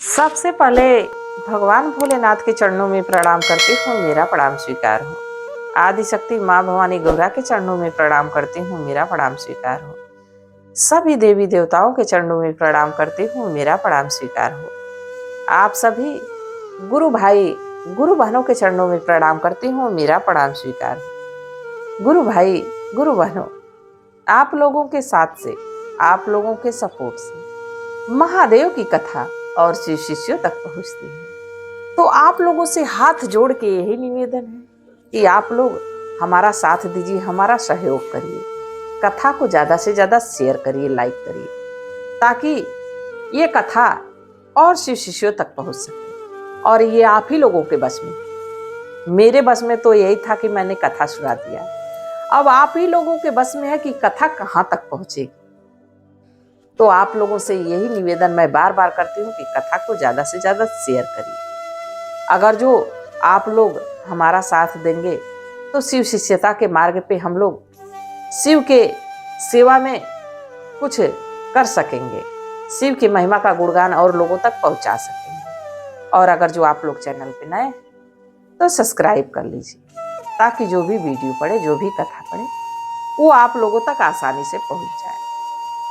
सबसे पहले भगवान भोलेनाथ के चरणों में प्रणाम करती हूँ, मेरा प्रणाम स्वीकार हो। आदिशक्ति माँ भवानी गौरा के चरणों में प्रणाम करती हूँ, मेरा प्रणाम स्वीकार हो। सभी देवी देवताओं के चरणों में प्रणाम करती हूँ, मेरा प्रणाम स्वीकार हो। आप सभी गुरु भाई गुरु बहनों के चरणों में प्रणाम करती हूँ, मेरा प्रणाम स्वीकार हो। गुरु भाई गुरु बहनों, आप लोगों के साथ से, आप लोगों के सपोर्ट से महादेव की कथा और शिव शिष्यों तक पहुंचती है। तो आप लोगों से हाथ जोड़ के यही निवेदन है कि आप लोग हमारा साथ दीजिए, हमारा सहयोग करिए, कथा को ज्यादा से ज्यादा शेयर करिए, लाइक करिए, ताकि ये कथा और शिव शिष्यों तक पहुंच सके। और ये आप ही लोगों के बस में, मेरे बस में तो यही था कि मैंने कथा सुना दिया, अब आप ही लोगों के बस में है कि कथा कहाँ तक पहुंचेगी। तो आप लोगों से यही निवेदन मैं बार बार करती हूँ कि कथा को ज्यादा से ज्यादा शेयर करिए। अगर जो आप लोग हमारा साथ देंगे तो शिव शिष्यता के मार्ग पे हम लोग शिव के सेवा में कुछ कर सकेंगे, शिव की महिमा का गुणगान और लोगों तक पहुंचा सकेंगे। और अगर जो आप लोग चैनल पे नए तो सब्सक्राइब कर लीजिए, ताकि जो भी वीडियो पड़े, जो भी कथा पड़े, वो आप लोगों तक आसानी से पहुंच जाए।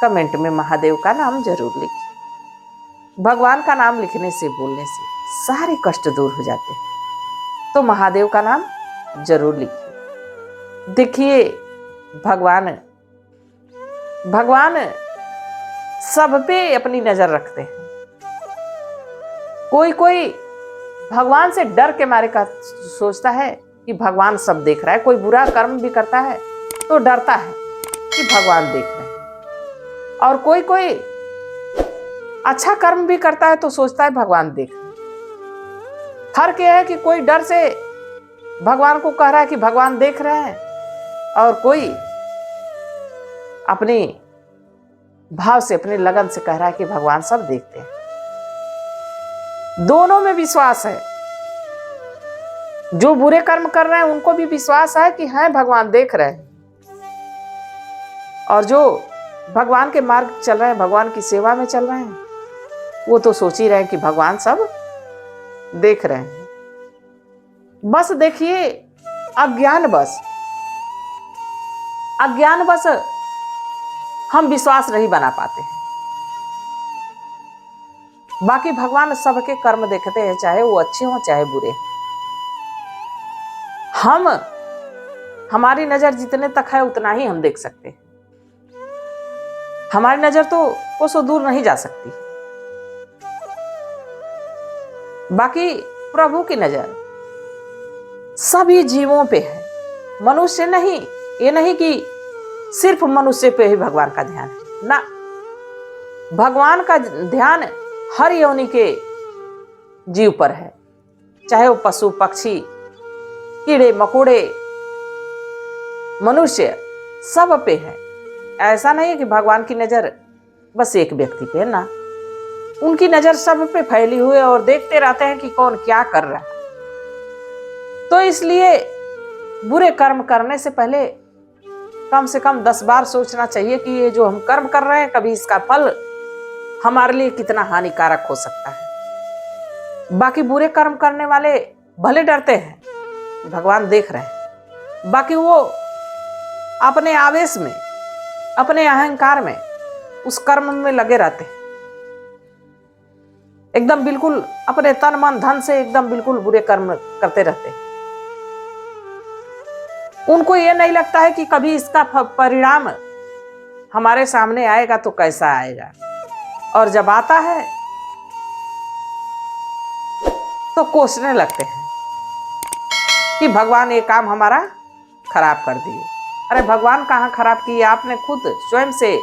कमेंट में महादेव का नाम जरूर लिखिए। भगवान का नाम लिखने से, बोलने से सारे कष्ट दूर हो जाते हैं। तो महादेव का नाम जरूर लिखिए। देखिए, भगवान सब पे अपनी नजर रखते हैं। कोई कोई भगवान से डर के मारे का सोचता है कि भगवान सब देख रहा है। कोई बुरा कर्म भी करता है तो डरता है कि भगवान देख रहे हैं। और कोई कोई अच्छा कर्म भी करता है तो सोचता है भगवान देख रहे हैं। फर्क यह है कि कोई डर से भगवान को कह रहा है कि भगवान देख रहे हैं, और कोई अपने भाव से, अपने लगन से कह रहा है कि भगवान सब देखते हैं। दोनों में विश्वास है। जो बुरे कर्म कर रहे हैं उनको भी विश्वास है कि हैं भगवान देख रहे हैं, और जो भगवान के मार्ग चल रहे हैं, भगवान की सेवा में चल रहे हैं, वो तो सोच ही रहे हैं कि भगवान सब देख रहे हैं। बस देखिए, अज्ञान बस हम विश्वास नहीं बना पाते हैं। बाकी भगवान सबके कर्म देखते हैं, चाहे वो अच्छे हो चाहे बुरे। हमारी नजर जितने तक है उतना ही हम देख सकते हैं। हमारी नजर तो कोसों दूर नहीं जा सकती। बाकी प्रभु की नजर सभी जीवों पे है, मनुष्य नहीं। ये नहीं कि सिर्फ मनुष्य पे ही भगवान का ध्यान है, ना, भगवान का ध्यान हर योनि के जीव पर है, चाहे वो पशु पक्षी, कीड़े मकोड़े, मनुष्य, सब पे है। ऐसा नहीं है कि भगवान की नजर बस एक व्यक्ति पे है, ना, उनकी नजर सब पे फैली हुई है और देखते रहते हैं कि कौन क्या कर रहा है। तो इसलिए बुरे कर्म करने से पहले कम से कम 10 बार सोचना चाहिए कि ये जो हम कर्म कर रहे हैं, कभी इसका फल हमारे लिए कितना हानिकारक हो सकता है। बाकी बुरे कर्म करने वाले भले डरते हैं, भगवान देख रहे हैं, बाकी वो अपने आवेश में, अपने अहंकार में, उस कर्म में लगे रहते हैं, एकदम बिल्कुल अपने तन मन धन से एकदम बिल्कुल बुरे कर्म करते रहते हैं। उनको ये नहीं लगता है कि कभी इसका परिणाम हमारे सामने आएगा तो कैसा आएगा, और जब आता है तो कोसने लगते हैं कि भगवान ये काम हमारा खराब कर दिए। अरे भगवान कहाँ खराब किए? आपने खुद स्वयं से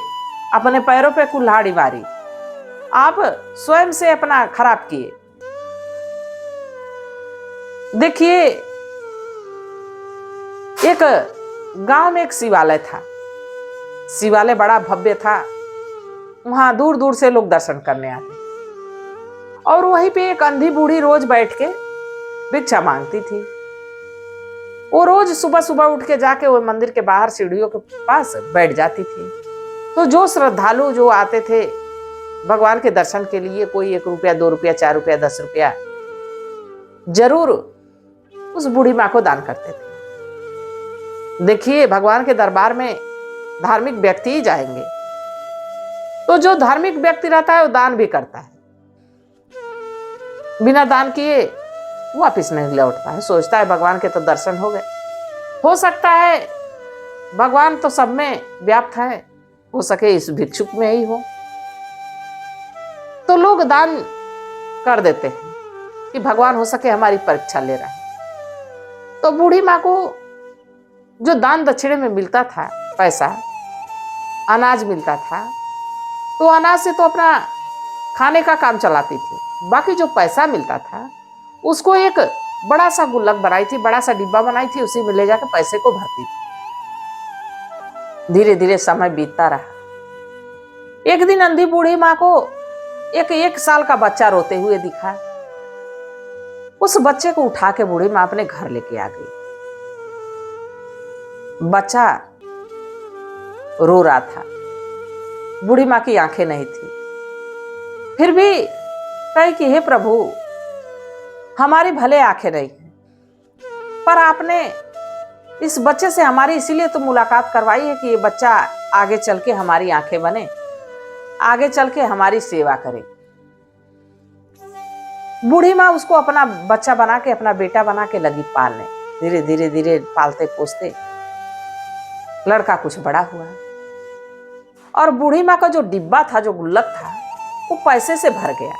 अपने पैरों पे कुल्हाड़ी मारी, आप स्वयं से अपना खराब किए। देखिए, एक गांव में एक शिवालय था। शिवालय बड़ा भव्य था, वहां दूर दूर से लोग दर्शन करने आते, और वहीं पे एक अंधी बूढ़ी रोज बैठ के भिक्षा मांगती थी। वो रोज सुबह सुबह उठ के जाके वो मंदिर के बाहर सीढ़ियों के पास बैठ जाती थी। तो जो श्रद्धालु जो आते थे भगवान के दर्शन के लिए कोई 1 रुपया, 2 रुपया, 4 रुपया, 10 रुपया जरूर उस बूढ़ी माँ को दान करते थे। देखिए, भगवान के दरबार में धार्मिक व्यक्ति ही जाएंगे, तो जो धार्मिक व्यक्ति रहता है वो दान भी करता है, बिना दान किए वापिस नहीं लौटता है। सोचता है भगवान के तो दर्शन हो गए। हो सकता है भगवान तो सब में व्याप्त है, हो सके इस भिक्षुक में ही हो। तो लोग दान कर देते हैं कि भगवान हो सके हमारी परीक्षा ले रहा है। तो बूढ़ी माँ को जो दान दक्षिणे में मिलता था, पैसा, अनाज मिलता था, तो अनाज से तो अपना खाने का काम चलाती थी। बाकी जो पैसा मिलता था उसको एक बड़ा सा गुल्लक बनाई थी, बड़ा सा डिब्बा बनाई थी, उसी में ले जाकर पैसे को भरती थी। धीरे धीरे समय बीतता रहा। एक दिन अंधी बूढ़ी माँ को एक 1 साल का बच्चा रोते हुए दिखा। उस बच्चे को उठा के बूढ़ी माँ अपने घर लेके आ गई। बच्चा रो रहा था, बूढ़ी माँ की आंखें नहीं थी, फिर भी कही कि हे प्रभु, हमारी भले आंखें नहीं है, पर आपने इस बच्चे से हमारी इसीलिए तो मुलाकात करवाई है कि ये बच्चा आगे चल के हमारी आंखें बने, आगे चल के हमारी सेवा करे। बूढ़ी माँ उसको अपना बच्चा बना के, अपना बेटा बना के लगी पालने। धीरे धीरे धीरे पालते पोसते लड़का कुछ बड़ा हुआ, और बूढ़ी माँ का जो डिब्बा था, जो गुल्लक था, वो पैसे से भर गया।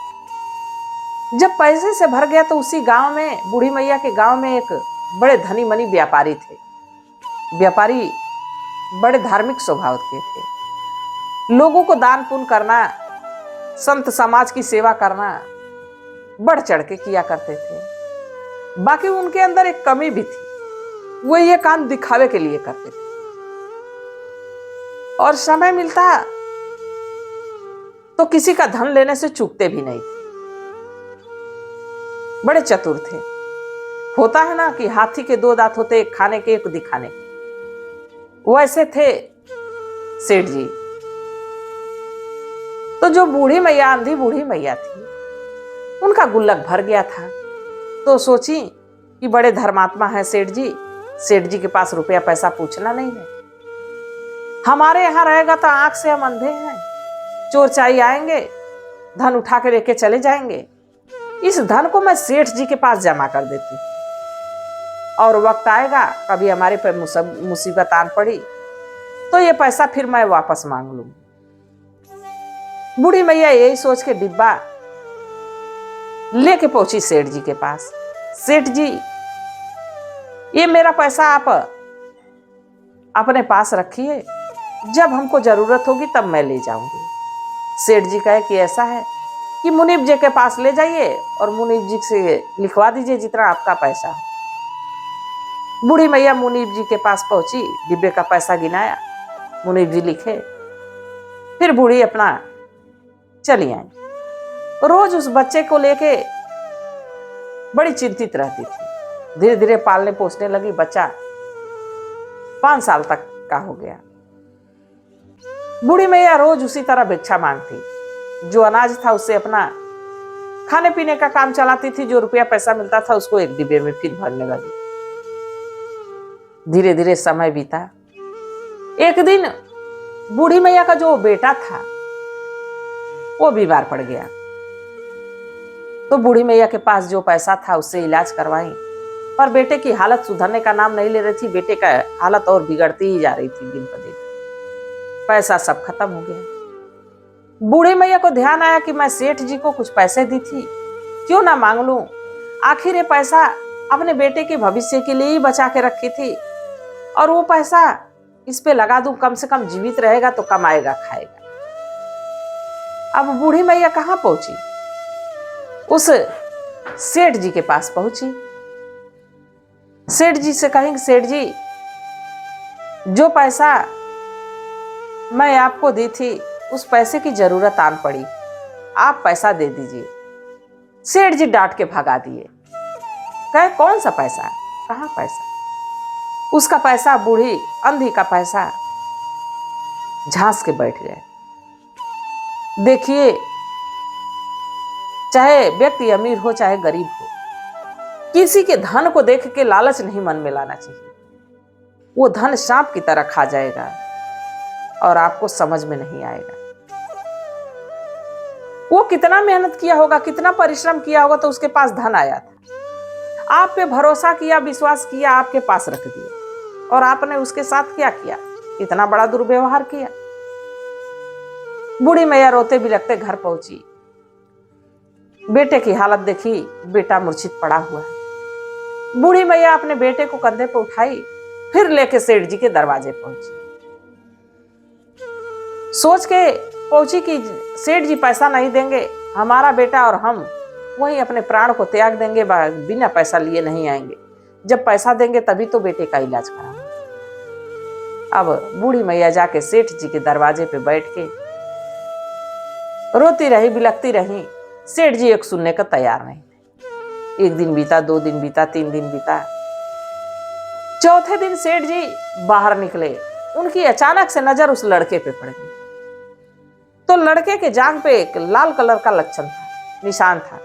जब पैसे से भर गया तो उसी गांव में, बूढ़ी मैया के गांव में एक बड़े धनी मनी व्यापारी थे। व्यापारी बड़े धार्मिक स्वभाव के थे। लोगों को दान पुण्य करना, संत समाज की सेवा करना बढ़ चढ़ के किया करते थे। बाकी उनके अंदर एक कमी भी थी, वो ये काम दिखावे के लिए करते थे, और समय मिलता तो किसी का धन लेने से चूकते भी नहीं थे। बड़े चतुर थे। होता है ना कि हाथी के 2 दांत होते, एक खाने के एक दिखाने के, वैसे थे सेठ जी। तो जो बूढ़ी मैया, अंधी बूढ़ी मैया थी, उनका गुल्लक भर गया था। तो सोची कि बड़े धर्मात्मा है सेठ जी, सेठ जी के पास रुपया पैसा पूछना नहीं है। हमारे यहां रहेगा तो आंख से हम अंधे हैं, चोर चाई आएंगे, धन उठा के लेके चले जाएंगे। इस धन को मैं सेठ जी के पास जमा कर देती, और वक्त आएगा कभी हमारे पे मुसीबत आन पड़ी तो ये पैसा फिर मैं वापस मांग लूंगी। बूढ़ी मैया यही सोच के डिब्बा लेके पहुंची सेठ जी के पास। सेठ जी, ये मेरा पैसा आप अपने पास रखिए, जब हमको जरूरत होगी तब मैं ले जाऊंगी। सेठ जी कहे कि ऐसा है कि मुनीब जी के पास ले जाइए और मुनीब जी से लिखवा दीजिए जितना आपका पैसा हो। बूढ़ी मैया मुनीब जी के पास पहुंची, डिब्बे का पैसा गिनाया, मुनीब जी लिखे, फिर बूढ़ी अपना चली आई। रोज उस बच्चे को लेके बड़ी चिंतित रहती थी। धीरे धीरे पालने पोसने लगी। बच्चा 5 साल तक का हो गया। बूढ़ी मैया रोज उसी तरह भिक्षा मांगती, जो अनाज था उससे अपना खाने पीने का काम चलाती थी, जो रुपया पैसा मिलता था उसको एक डिब्बे में फिर भरने लगी। धीरे धीरे समय बीता। एक दिन बूढ़ी मैया का जो बेटा था वो बीमार पड़ गया। तो बूढ़ी मैया के पास जो पैसा था उससे इलाज करवाई, पर बेटे की हालत सुधरने का नाम नहीं ले रही थी। बेटे का हालत और बिगड़ती ही जा रही थी दिन पर दिन। पैसा सब खत्म हो गया। बूढ़ी मैया को ध्यान आया कि मैं सेठ जी को कुछ पैसे दी थी, क्यों ना मांग लूं। आखिर ये पैसा अपने बेटे के भविष्य के लिए ही बचा के रखी थी, और वो पैसा इस पे लगा दूं, कम से कम जीवित रहेगा तो कमाएगा खाएगा। अब बूढ़ी मैया कहां पहुंची? उस सेठ जी के पास पहुंची। सेठ जी से कहेंगे, सेठ जी, जो पैसा मैं आपको दी थी उस पैसे की जरूरत आन पड़ी, आप पैसा दे दीजिए। सेठ जी डांट के भगा दिए। कहे कौन सा पैसा, कहाँ पैसा? उसका पैसा, बूढ़ी अंधी का पैसा झांस के बैठ गए। देखिए चाहे व्यक्ति अमीर हो चाहे गरीब हो, किसी के धन को देख के लालच नहीं मन में लाना चाहिए। वो धन सांप की तरह खा जाएगा और आपको समझ में नहीं आएगा। वो कितना मेहनत किया होगा, कितना परिश्रम किया होगा तो उसके पास धन आया था। आप पे भरोसा किया, विश्वास किया, आपके पास रख दिया और आपने उसके साथ क्या किया? इतना बड़ा दुर्व्यवहार किया। बूढ़ी मैया रोते बिलखते घर पहुंची। बेटे की हालत देखी, बेटा मूर्छित पड़ा हुआ है। बूढ़ी मैया अपने बेटे को कंधे पर उठाई, फिर लेके सेठ जी के दरवाजे पहुंची। सोच के पहुंची कि सेठ जी पैसा नहीं देंगे, हमारा बेटा और हम वहीं अपने प्राण को त्याग देंगे, बिना पैसा लिए नहीं आएंगे। जब पैसा देंगे तभी तो बेटे का इलाज कराएंगे। अब बूढ़ी मैया जाके सेठ जी के दरवाजे पे बैठ के रोती रही, बिलखती रही। सेठ जी एक सुनने का तैयार नहीं थे। 1 दिन बीता, 2 दिन बीता, 3 दिन बीता। चौथे दिन सेठ जी बाहर निकले। उनकी अचानक से नजर उस लड़के पे पड़ गई। तो लड़के के जांघ पे एक लाल कलर का लक्षण था, निशान था।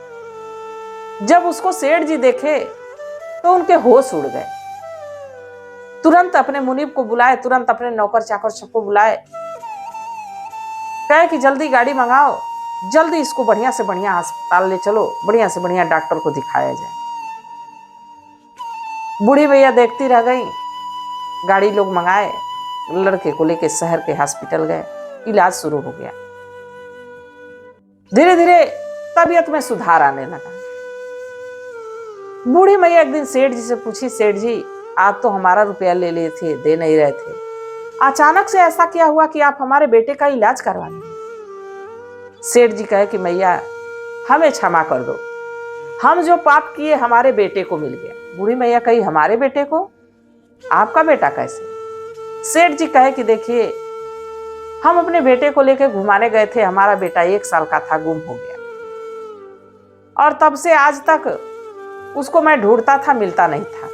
जब उसको सेठ जी देखे तो उनके होश उड़ गए। तुरंत अपने मुनीब को बुलाए, तुरंत अपने नौकर चाकर सबको बुलाए, कहे कि जल्दी गाड़ी मंगाओ, जल्दी इसको बढ़िया से बढ़िया अस्पताल ले चलो, बढ़िया से बढ़िया डॉक्टर को दिखाया जाए। बूढ़ी भैया देखती रह गई। गाड़ी लोग मंगाए, लड़के को लेके शहर के हॉस्पिटल गए। इलाज शुरू हो गया। धीरे धीरे तबीयत में सुधार आने लगा। बूढ़ी मैया एक दिन सेठ जी से पूछी, सेठ जी आप तो हमारा रुपया ले लिए थे, दे नहीं रहे थे, अचानक से ऐसा क्या हुआ कि आप हमारे बेटे का इलाज करवा लिए? सेठ जी कहे कि मैया हमें क्षमा कर दो, हम जो पाप किए हमारे बेटे को मिल गया। बूढ़ी मैया कही, हमारे बेटे को? आपका बेटा कैसे? सेठ जी कहे कि देखिए, हम अपने बेटे को लेकर घुमाने गए थे, हमारा बेटा 1 साल का था, गुम हो गया और तब से आज तक उसको मैं ढूंढता था, मिलता नहीं था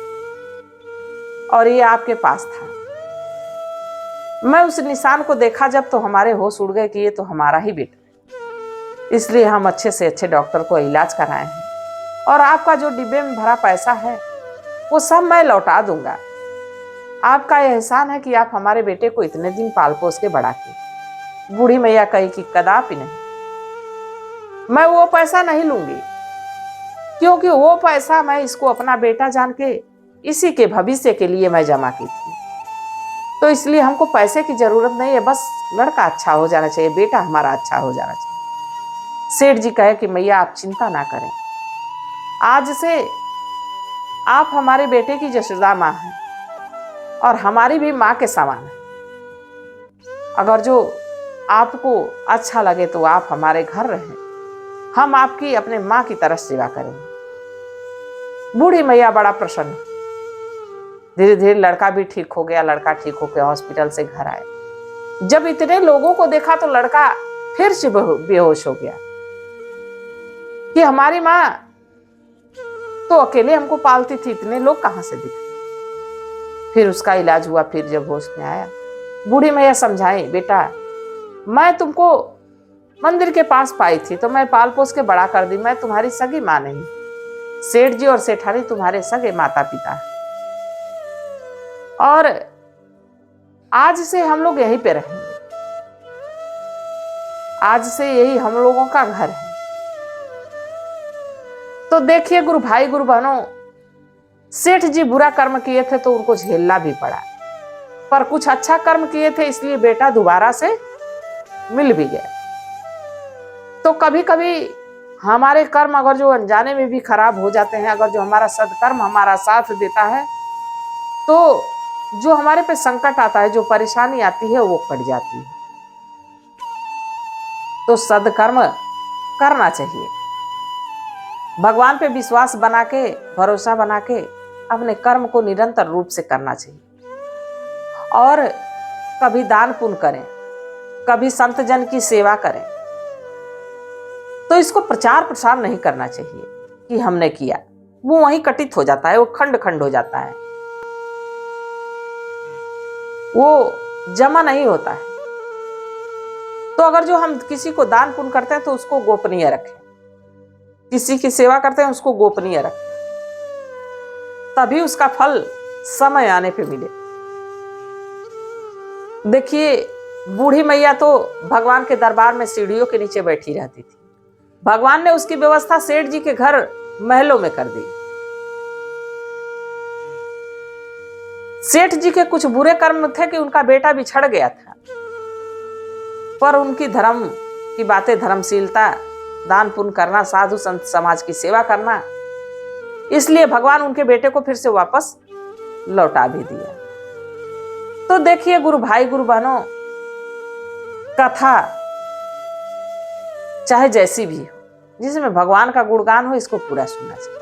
और ये आपके पास था। मैं उस निशान को देखा जब तो हमारे होश उड़ गए कि ये तो हमारा ही बेटा है। इसलिए हम अच्छे से अच्छे डॉक्टर को इलाज कराए हैं और आपका जो डिब्बे में भरा पैसा है वो सब मैं लौटा दूंगा। आपका यह एहसान है कि आप हमारे बेटे को इतने दिन पाल पोस के बड़ा किए। बूढ़ी मैया कही कि कदापि नहीं, मैं वो पैसा नहीं लूंगी, क्योंकि वो पैसा मैं इसको अपना बेटा जान के इसी के भविष्य के लिए मैं जमा की थी। तो इसलिए हमको पैसे की जरूरत नहीं है, बस लड़का अच्छा हो जाना चाहिए, बेटा हमारा अच्छा हो जाना चाहिए। सेठ जी कहे कि मैया आप चिंता ना करें, आज से आप हमारे बेटे की जसोदा माँ हैं और हमारी भी माँ के समान है। अगर जो आपको अच्छा लगे तो आप हमारे घर रहें, हम आपकी अपने माँ की तरह सेवा करेंगे। बूढ़ी मैया बड़ा प्रसन्न। धीरे धीरे लड़का भी ठीक हो गया। लड़का ठीक होकर हॉस्पिटल से घर आए। जब इतने लोगों को देखा तो लड़का फिर से बेहोश हो गया कि हमारी माँ तो अकेले हमको पालती थी, इतने लोग कहां से दिखे। फिर उसका इलाज हुआ। फिर जब होश में आया, बूढ़ी मैया समझाई, बेटा मैं तुमको मंदिर के पास पाई थी तो मैं पाल पोस के बड़ा कर दी, मैं तुम्हारी सगी माँ नहीं। सेठ जी और सेठानी तुम्हारे सगे माता पिता है और आज से हम लोग यहीं पे रहेंगे, आज से यही हम लोगों का घर है। तो देखिए गुरु भाई गुरु बहनों, सेठ जी बुरा कर्म किए थे तो उनको झेलना भी पड़ा, पर कुछ अच्छा कर्म किए थे इसलिए बेटा दोबारा से मिल भी गया। तो कभी कभी हमारे कर्म अगर जो अनजाने में भी खराब हो जाते हैं, अगर जो हमारा सदकर्म हमारा साथ देता है तो जो हमारे पे संकट आता है, जो परेशानी आती है वो कट जाती है। तो सदकर्म करना चाहिए, भगवान पे विश्वास बना के, भरोसा बना के अपने कर्म को निरंतर रूप से करना चाहिए। और कभी दान पुण्य करें, कभी संत जन की सेवा करें। तो इसको प्रचार प्रसार नहीं करना चाहिए कि हमने किया, वो वहीं कटित हो जाता है, वो खंड खंड हो जाता है, वो जमा नहीं होता है। तो अगर जो हम किसी को दान पुण्य करते हैं तो उसको गोपनीय रखें, किसी की सेवा करते हैं उसको गोपनीय रखें, तभी उसका फल समय आने पे मिले। देखिए, बूढ़ी मैया तो भगवान के दरबार में सीढ़ियों के नीचे बैठी रहती थी। भगवान ने उसकी व्यवस्था सेठ जी के घर महलों में कर दी। सेठ जी के कुछ बुरे कर्म थे कि उनका बेटा बिछड़ गया था, पर उनकी धर्म की बातें, धर्मशीलता, दान पुण्य करना, साधु संत समाज की सेवा करना, इसलिए भगवान उनके बेटे को फिर से वापस लौटा भी दिया। तो देखिए गुरु भाई गुरु बहनों, कथा चाहे जैसी भी हो, जिसमें भगवान का गुणगान हो, इसको पूरा सुनना चाहिए।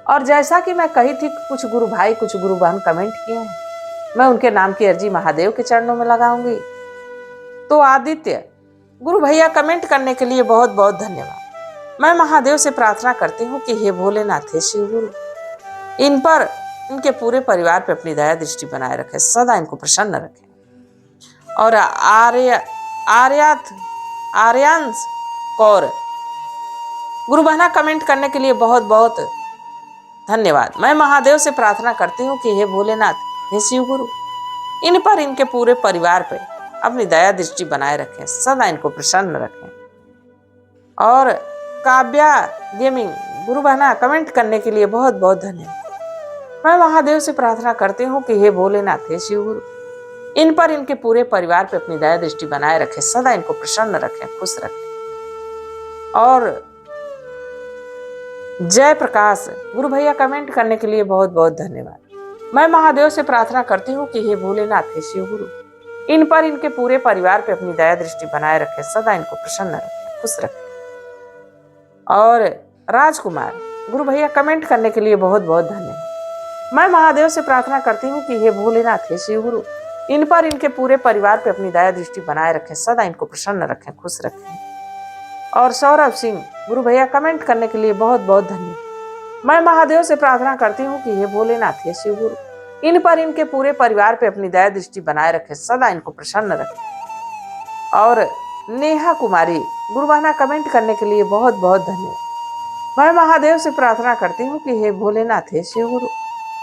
और जैसा कि मैं कही थी, कुछ गुरु भाई कुछ गुरु बहन कमेंट किए हैं, मैं उनके नाम की अर्जी महादेव के चरणों में लगाऊंगी। तो आदित्य गुरु भैया, कमेंट करने के लिए बहुत बहुत धन्यवाद। मैं महादेव से प्रार्थना करती हूँ कि हे भोलेनाथ, हे शिव गुरु, इन पर, इनके पूरे परिवार पर अपनी दया दृष्टि बनाए रखे, सदा इनको प्रसन्न रखें। और आर्यांश कौर गुरु बहना, कमेंट करने के लिए बहुत बहुत धन्यवाद। मैं महादेव से प्रार्थना करती हूँ कि हे भोलेनाथ, हे शिव गुरु, इन पर, इनके पूरे परिवार पे अपनी दया दृष्टि बनाए रखें, सदा इनको प्रसन्न रखें। और काव्या गेमिंग गुरु बहना, कमेंट करने के लिए बहुत बहुत धन्यवाद। मैं महादेव से प्रार्थना करती हूँ कि हे भोलेनाथ, हे शिव गुरु, इन पर, इनके पूरे परिवार पे अपनी दया दृष्टि बनाए रखें, सदा इनको प्रसन्न रखें, खुश रखें। और जय प्रकाश गुरु भैया, कमेंट करने के लिए बहुत बहुत धन्यवाद। मैं महादेव से प्रार्थना करती हूँ कि हे भोलेनाथ, हे शिव गुरु, इन पर, इनके पूरे परिवार पे अपनी दया दृष्टि बनाए रखें, सदा इनको प्रसन्न रखें, खुश रखें। और राजकुमार गुरु भैया, कमेंट करने के लिए बहुत बहुत धन्यवाद। मैं महादेव से प्रार्थना करती हूँ कि हे भोलेनाथ, हे शिव गुरु, इन पर, इनके पूरे परिवार पे अपनी दया दृष्टि बनाए रखें, सदा इनको प्रसन्न रखें, खुश रखें। और सौरभ सिंह गुरु भैया, कमेंट करने के लिए बहुत बहुत धन्यवाद। मैं महादेव से प्रार्थना करती हूँ कि हे भोलेनाथ, हे शिव गुरु, इन पर, इनके पूरे परिवार पे अपनी दया दृष्टि बनाए रखें, सदा इनको प्रसन्न रखें। और नेहा कुमारी गुरु बहना, कमेंट करने के लिए बहुत बहुत धन्यवाद। मैं महादेव से प्रार्थना करती हूँ कि हे भोलेनाथ, हे शिव गुरु,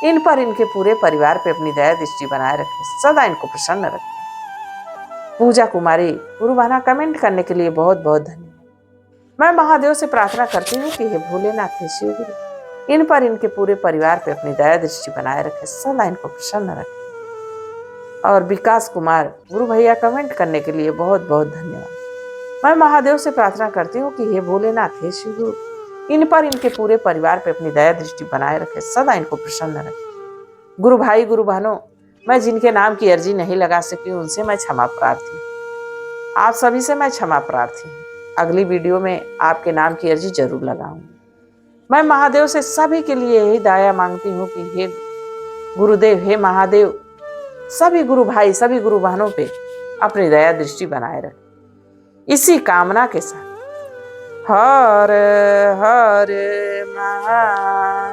इन पर, इनके पूरे परिवार पे अपनी दया दृष्टि बनाए रखें, सदा इनको प्रसन्न रखें। पूजा कुमारी गुरु बहना, कमेंट करने के लिए बहुत बहुत धन्यवाद। मैं महादेव से प्रार्थना करती हूँ कि हे भोलेनाथ, हे शिव गुरु, इन पर, इनके पूरे परिवार पे अपनी दया दृष्टि बनाए रखें, सदा इनको प्रसन्न रखें। और विकास कुमार गुरु भैया, कमेंट करने के लिए बहुत बहुत धन्यवाद। मैं महादेव से प्रार्थना करती हूँ कि हे भोलेनाथ, हे शिव गुरु, इन पर, इनके पूरे परिवार पे अपनी दया दृष्टि बनाए रखें, सदा इनको प्रसन्न रखें। गुरु भाई गुरु बहनों, मैं जिनके नाम की अर्जी नहीं लगा सकी उनसे मैं क्षमा प्रार्थी, आप सभी से मैं क्षमा प्रार्थी हूँ। अगली वीडियो में आपके नाम की अर्जी जरूर लगाऊंगी। मैं महादेव से सभी के लिए यही दया मांगती हूँ कि हे गुरुदेव, हे महादेव, सभी गुरु भाई, सभी गुरु बहनों पे अपनी दया दृष्टि बनाए रखें। इसी कामना के साथ हर हर महा